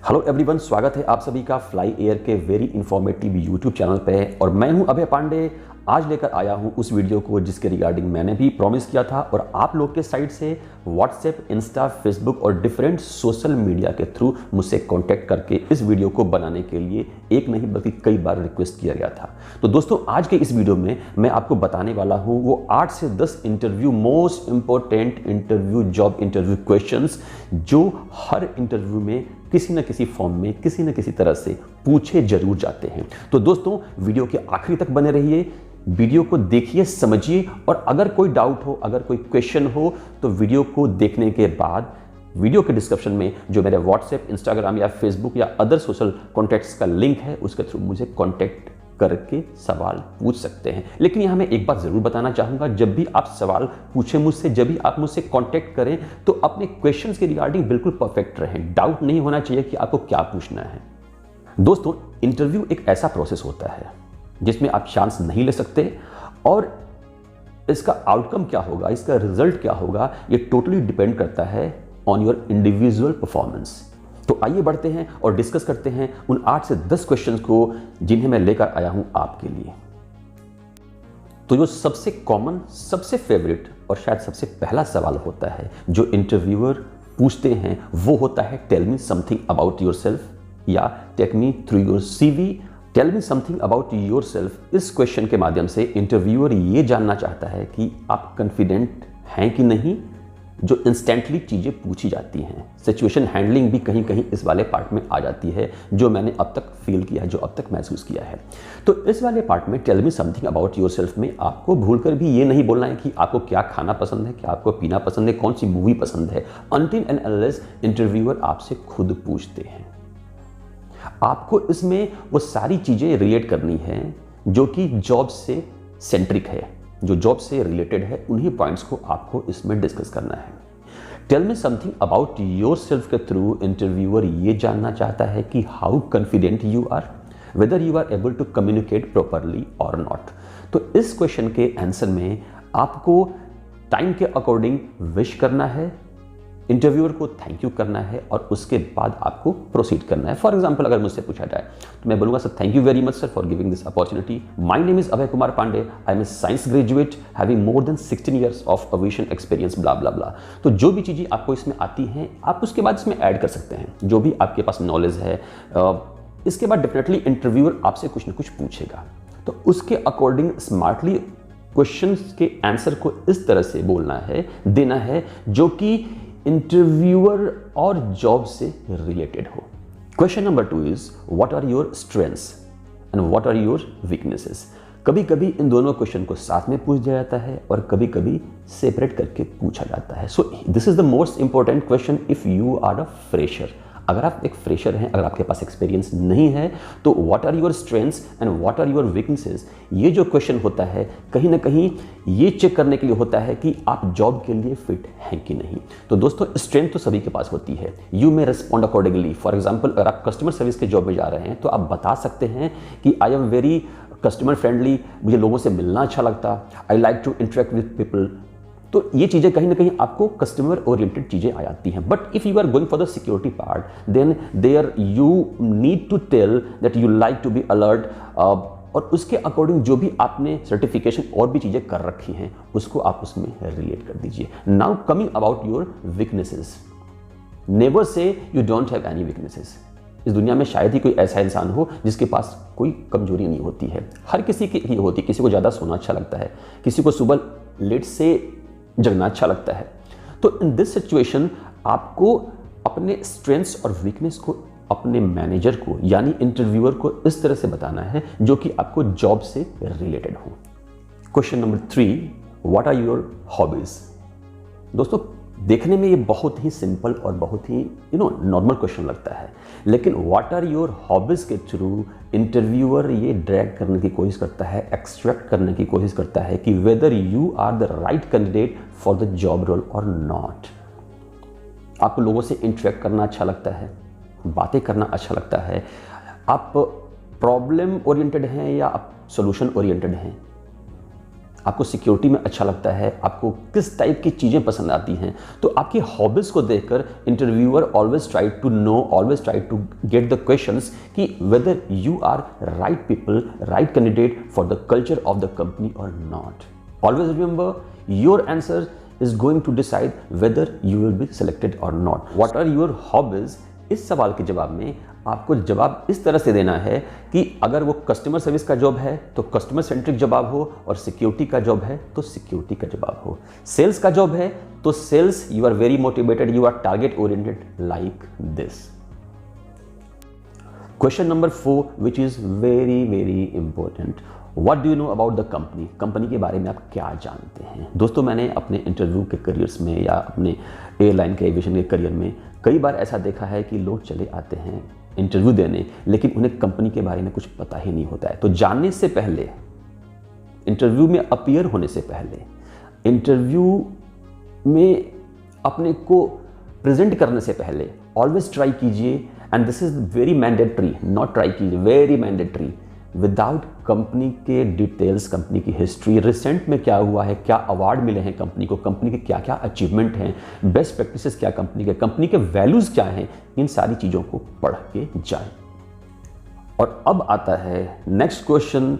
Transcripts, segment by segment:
Hello everyone, स्वागत है आप सभी का फ्लाई एयर के वेरी इंफॉर्मेटिव यूट्यूब चैनल पे। और मैं हूं अभय पांडे। आज लेकर आया हूं उस वीडियो को जिसके रिगार्डिंग मैंने भी प्रॉमिस किया था और आप लोग के साइड से व्हाट्सएप, इंस्टा, फेसबुक और डिफरेंट सोशल मीडिया के थ्रू मुझसे कांटेक्ट करके इस वीडियो को बनाने के लिए एक नहीं बल्कि कई बार रिक्वेस्ट किया गया था। तो दोस्तों, आज के इस वीडियो में मैं आपको बताने वाला हूं वो 8 से 10 interview most important interview job interview questions जो हर इंटरव्यू में किसी न किसी फॉर्म में किसी न किसी तरह से पूछे जरूर जाते हैं। तो दोस्तों, वीडियो के आखिरी तक बने रहिए, वीडियो को देखिए, समझिए और अगर कोई डाउट हो, अगर कोई क्वेश्चन हो तो वीडियो को देखने के बाद वीडियो के डिस्क्रिप्शन में जो मेरे व्हाट्सएप, इंस्टाग्राम या फेसबुक या अदर सोशल कॉन्टैक्ट्स का लिंक है उसके थ्रू मुझे कॉन्टैक्ट करके सवाल पूछ सकते हैं। लेकिन यहां मैं एक बात जरूर बताना चाहूंगा, जब भी आप सवाल पूछें मुझसे, जब भी आप मुझसे कांटेक्ट करें तो अपने क्वेश्चंस के रिगार्डिंग बिल्कुल परफेक्ट रहें। डाउट नहीं होना चाहिए कि आपको क्या पूछना है। दोस्तों, इंटरव्यू एक ऐसा प्रोसेस होता है जिसमें आप चांस नहीं ले सकते और इसका आउटकम क्या होगा, इसका रिजल्ट क्या होगा, ये टोटली डिपेंड करता है ऑन योर इंडिविजुअल परफॉर्मेंस। तो आइए बढ़ते हैं और डिस्कस करते हैं उन 8 से 10 क्वेश्चंस को जिन्हें मैं लेकर आया हूं आपके लिए। तो जो सबसे कॉमन, सबसे फेवरेट और शायद सबसे पहला सवाल होता है जो इंटरव्यूअर पूछते हैं वो होता है tell me something about yourself या take me through your CV, tell me something about yourself. इस क्वेश्चन के माध्यम से इंटरव्यूअर ये जानना चाहता है कि आप कॉन्फिडेंट हैं कि नहीं। जो इंस्टेंटली चीज़ें पूछी जाती हैं, सिचुएशन हैंडलिंग भी कहीं कहीं इस वाले पार्ट में आ जाती है जो मैंने अब तक फील किया है, जो अब तक महसूस किया है। तो इस वाले पार्ट में tell me something about yourself में आपको भूलकर भी ये नहीं बोलना है कि आपको क्या खाना पसंद है, क्या आपको पीना पसंद है, कौन सी मूवी पसंद है, अनटिल एंड अनलेस इंटरव्यूअर आपसे खुद पूछते हैं। आपको इसमें वो सारी चीज़ें रिलेट करनी है जो कि जॉब से सेंट्रिक है, जो जॉब से रिलेटेड है। उन्हीं पॉइंट्स को आपको इसमें डिस्कस करना है। Tell me something about yourself के थ्रू इंटरव्यूअर ये जानना चाहता है कि how confident you are, whether you are able to communicate properly और नॉट। तो इस क्वेश्चन के आंसर में आपको टाइम के अकॉर्डिंग विश करना है, इंटरव्यूअर को थैंक यू करना है और उसके बाद आपको प्रोसीड करना है। फॉर एग्जाम्पल, अगर मुझसे पूछा जाए तो मैं बोलूँगा sir thank you very much sir for giving this opportunity. My name is Abhay Kumar Pandey, I am a science graduate having more than 16 years of aviation experience, blah blah blah. तो जो भी चीज़ें आपको इसमें आती हैं आप उसके बाद इसमें ऐड कर सकते हैं, जो भी आपके पास नॉलेज है। इसके बाद डेफिनेटली इंटरव्यूअर आपसे कुछ ना कुछ पूछेगा, तो उसके अकॉर्डिंग स्मार्टली क्वेश्चंस के आंसर को इस तरह से बोलना है, देना है जो कि इंटरव्यूअर और जॉब से रिलेटेड हो। Question number 2 is what are your strengths and what are your weaknesses. कभी कभी इन दोनों क्वेश्चन को साथ में पूछ दिया जाता है और कभी कभी सेपरेट करके पूछा जाता है। So this is the most important question if you are a fresher. अगर आप एक फ्रेशर हैं, अगर आपके पास एक्सपीरियंस नहीं है, तो what are your strengths and what are your weaknesses, ये जो क्वेश्चन होता है कहीं ना कहीं ये चेक करने के लिए होता है कि आप जॉब के लिए फिट हैं कि नहीं। तो दोस्तों, स्ट्रेंथ तो सभी के पास होती है, you may respond accordingly. For example, अगर आप कस्टमर सर्विस के जॉब में जा रहे हैं तो आप बता सकते हैं कि I am very customer friendly, मुझे लोगों से मिलना अच्छा लगता, I like to interact with people. तो ये चीज़ें कहीं ना कहीं आपको कस्टमर ओरिएंटेड चीज़ें आ जाती हैं। But if you are going for the security part then there you need to tell that you like to be alert और उसके अकॉर्डिंग जो भी आपने सर्टिफिकेशन और भी चीज़ें कर रखी हैं उसको आप उसमें रिलेट कर दीजिए। Now coming about your weaknesses, never say you don't have any weaknesses. इस दुनिया में शायद ही कोई ऐसा इंसान हो जिसके पास कोई कमजोरी नहीं होती है। हर किसी की ये होती है, किसी को ज़्यादा सोना अच्छा लगता है, किसी को सुबह लेट से जगना अच्छा लगता है। तो इन दिस सिचुएशन आपको अपने स्ट्रेंथ्स और वीकनेस को अपने मैनेजर को यानी इंटरव्यूअर को इस तरह से बताना है जो कि आपको जॉब से रिलेटेड हो। Question number 3, what are your hobbies. दोस्तों, देखने में ये बहुत ही सिंपल और बहुत ही नॉर्मल क्वेश्चन लगता है, लेकिन व्हाट आर योर हॉबीज के थ्रू इंटरव्यूअर ये ड्रैग करने की कोशिश करता है, एक्सट्रैक्ट करने की कोशिश करता है कि whether you are the right candidate for the job role और नॉट। आपको लोगों से इंटरेक्ट करना अच्छा लगता है, बातें करना अच्छा लगता है, आप प्रॉब्लम ओरिएंटेड हैं या आप सोल्यूशन ओरिएंटेड हैं, आपको सिक्योरिटी में अच्छा लगता है, आपको किस टाइप की चीज़ें पसंद आती हैं, तो आपकी हॉबीज़ को देखकर interviewer always try to know, always try to get the questions कि whether you are right people, right candidate for the culture of the company और not. Always remember your answer is going to decide whether you will be selected or not. What are your hobbies? इस सवाल के जवाब में आपको जवाब इस तरह से देना है कि अगर वो कस्टमर सर्विस का जॉब है तो कस्टमर सेंट्रिक जवाब हो, और सिक्योरिटी का जॉब है तो सिक्योरिटी का जवाब हो। सेल्स का जॉब है तो sales, you are very motivated, you are target oriented like this. Question number 4 which is very very important, what do you know about the company? Company के बारे में आप क्या जानते हैं? दोस्तों, मैंने अपने इंटरव्यू के करियर्स में या अपने एयरलाइन के एविएशन के करियर में कई बार ऐसा देखा है कि लोग चले आते हैं इंटरव्यू देने, लेकिन उन्हें कंपनी के बारे में कुछ पता ही नहीं होता है। तो जानने से पहले, इंटरव्यू में अपीयर होने से पहले, इंटरव्यू में अपने को प्रेजेंट करने से पहले ऑलवेज ट्राई कीजिए, and this is very mandatory, not try कीजिए, वेरी मैंडेटरी, विदाउट कंपनी के डिटेल्स, कंपनी की हिस्ट्री, रिसेंट में क्या हुआ है, क्या अवार्ड मिले हैं कंपनी को, कंपनी के क्या क्या अचीवमेंट हैं, बेस्ट प्रैक्टिसेस क्या कंपनी के वैल्यूज़ क्या हैं, इन सारी चीज़ों को पढ़ के जाएं। और अब आता है नेक्स्ट क्वेश्चन,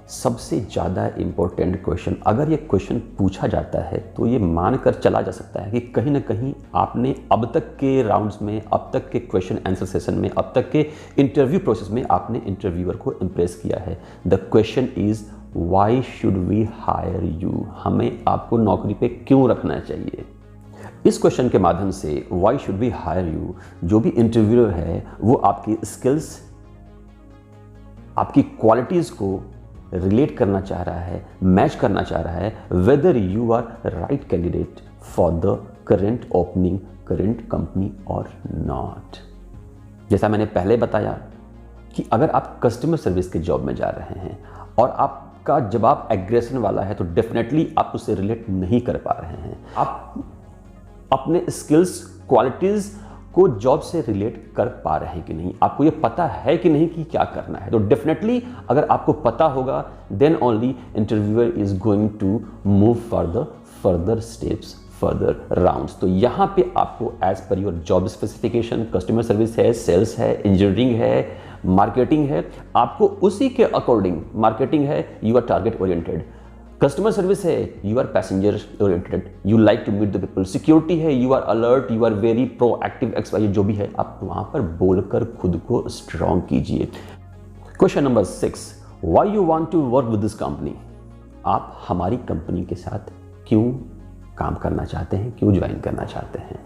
सबसे ज़्यादा इंपॉर्टेंट क्वेश्चन। अगर ये क्वेश्चन पूछा जाता है तो ये मानकर चला जा सकता है कि कहीं ना कहीं आपने अब तक के राउंड्स में, अब तक के क्वेश्चन आंसर सेशन में, अब तक के इंटरव्यू प्रोसेस में आपने इंटरव्यूअर को इम्प्रेस किया है। The question is why should we hire you? हमें आपको नौकरी पे क्यों रखना चाहिए? इस क्वेश्चन के माध्यम से why should we hire you, जो भी इंटरव्यूअर है वो आपकी स्किल्स, आपकी क्वालिटीज़ को रिलेट करना चाह रहा है, मैच करना चाह रहा है, whether you are right candidate for the current opening, current company और नॉट। जैसा मैंने पहले बताया कि अगर आप कस्टमर सर्विस के जॉब में जा रहे हैं और आपका जवाब एग्रेशन वाला है तो डेफिनेटली आप उससे रिलेट नहीं कर पा रहे हैं। आप अपने स्किल्स, क्वालिटीज़ को जॉब से रिलेट कर पा रहे हैं कि नहीं, आपको ये पता है कि नहीं कि क्या करना है। तो डेफिनेटली अगर आपको पता होगा, then only interviewer is going to move further steps, further rounds. तो यहाँ पे आपको as per your job specification, customer service है, सेल्स है, इंजीनियरिंग है, मार्केटिंग है, आपको उसी के अकॉर्डिंग, मार्केटिंग है, you are target oriented, customer service है, you are passenger oriented, you like to meet the people, security है, you are alert, you are very proactive, XY जो भी है, आप वहां पर बोलकर खुद को स्ट्रॉन्ग कीजिए। Question number 6, why you want to work with this company? आप हमारी कंपनी के साथ क्यों काम करना चाहते हैं, क्यों ज्वाइन करना चाहते हैं?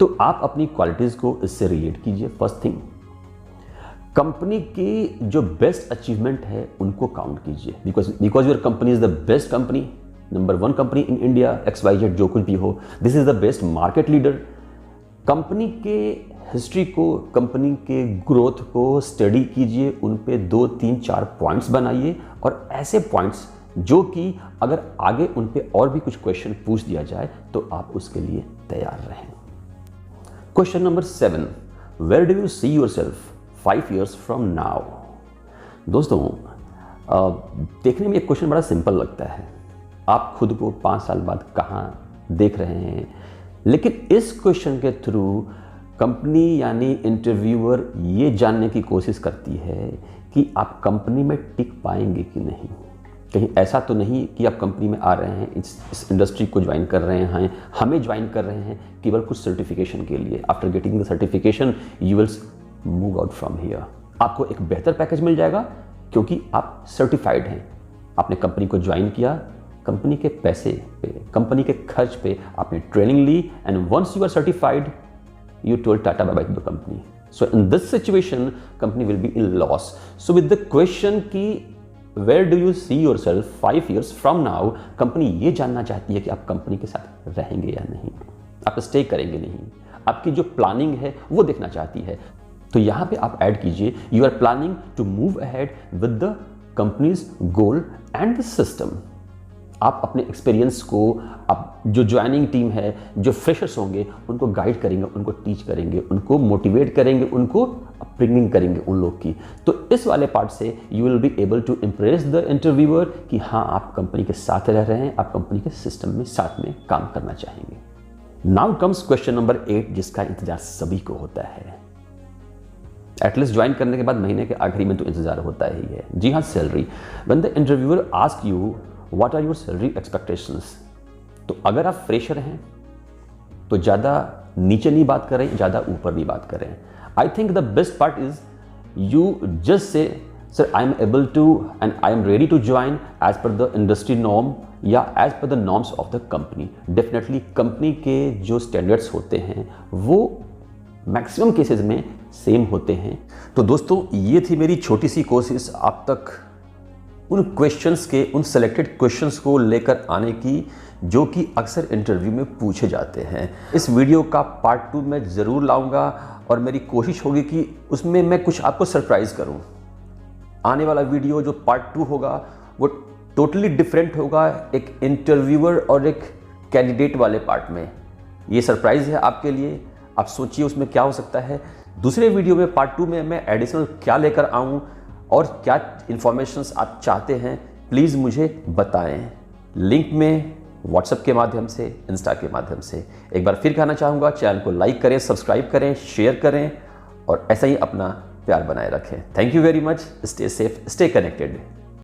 तो आप अपनी क्वालिटीज को इससे रिलेट कीजिए। फर्स्ट थिंग, कंपनी की जो बेस्ट अचीवमेंट है उनको काउंट कीजिए, because your company is the best company, number 1 company in India, XYZ जो कुछ भी हो, this is the best market leader. Company के हिस्ट्री को, कंपनी के ग्रोथ को स्टडी कीजिए, उन पे 2, 3, 4 पॉइंट्स बनाइए, और ऐसे पॉइंट्स जो कि अगर आगे उन पे और भी कुछ क्वेश्चन पूछ दिया जाए तो आप उसके लिए तैयार रहें। Question number 7, where do you see yourself 5 years from now? दोस्तों, देखने में ये क्वेश्चन बड़ा सिंपल लगता है, आप खुद को 5 साल बाद कहाँ देख रहे हैं, लेकिन इस क्वेश्चन के थ्रू कंपनी यानी इंटरव्यूअर ये जानने की कोशिश करती है कि आप कंपनी में टिक पाएंगे कि नहीं। कहीं ऐसा तो नहीं कि आप कंपनी में आ रहे हैं, इस इंडस्ट्री को ज्वाइन कर रहे हैं, हमें ज्वाइन कर रहे हैं केवल कुछ सर्टिफिकेशन के लिए। After getting the certification you will move out from here. आपको एक बेहतर पैकेज मिल जाएगा क्योंकि आप सर्टिफाइड हैं, आपने कंपनी को ज्वाइन किया, कंपनी के पैसे पे, कंपनी के खर्च पे आपने ट्रेनिंग ली, and once you are certified you told tata bye bye to the company. So in this situation company will be in loss. So with the question की where do you see yourself 5 years from now, company ये जानना चाहती है कि आप company के साथ रहेंगे या नहीं, आप स्टे करेंगे नहीं, आपकी जो प्लानिंग है वो देखना चाहती है। तो यहां पे आप ऐड कीजिए, you are planning to move ahead with the company's goal and the system. आप अपने एक्सपीरियंस को, आप जो ज्वाइनिंग टीम है, जो फ्रेशर्स होंगे, उनको गाइड करेंगे, उनको टीच करेंगे, उनको मोटिवेट करेंगे, उनको अपब्रिंगिंग करेंगे उन लोग की, तो इस वाले पार्ट से you will be able to impress the interviewer कि हाँ आप कंपनी के साथ रह रहे हैं, आप कंपनी के सिस्टम में साथ में काम करना चाहेंगे। नाउ कम्स क्वेश्चन नंबर 8, जिसका इंतजार सभी को होता है। एटलीस्ट ज्वाइन करने के बाद महीने के आखिरी में तो इंतजार होता ही है। जी हाँ, salary. When the interviewer ask you what are your salary expectations, तो अगर आप फ्रेशर हैं तो ज़्यादा नीचे नहीं बात करें, ज़्यादा ऊपर नहीं बात करें। I think the best part is you just say sir I am able to and I am ready to join as per the industry norm या as per the norms of the company. Definitely company के जो standards होते हैं वो maximum cases में same होते हैं। तो दोस्तों ये थी मेरी छोटी सी कोशिश आप तक उन क्वेश्चंस के, उन सेलेक्टेड क्वेश्चंस को लेकर आने की जो कि अक्सर इंटरव्यू में पूछे जाते हैं। इस वीडियो का पार्ट 2 मैं ज़रूर लाऊंगा और मेरी कोशिश होगी कि उसमें मैं कुछ आपको सरप्राइज़ करूं। आने वाला वीडियो जो पार्ट 2 होगा वो टोटली डिफरेंट होगा, एक इंटरव्यूअर और एक कैंडिडेट वाले पार्ट में। ये सरप्राइज़ है आपके लिए, आप सोचिए उसमें क्या हो सकता है। दूसरे वीडियो में पार्ट 2 में मैं एडिशनल क्या लेकर आऊँ और क्या इन्फॉर्मेशंस आप चाहते हैं, प्लीज़ मुझे बताएं। लिंक में व्हाट्सएप के माध्यम से, इंस्टा के माध्यम से। एक बार फिर कहना चाहूँगा, चैनल को लाइक करें, सब्सक्राइब करें, शेयर करें और ऐसा ही अपना प्यार बनाए रखें। Thank you very much. Stay safe, stay connected.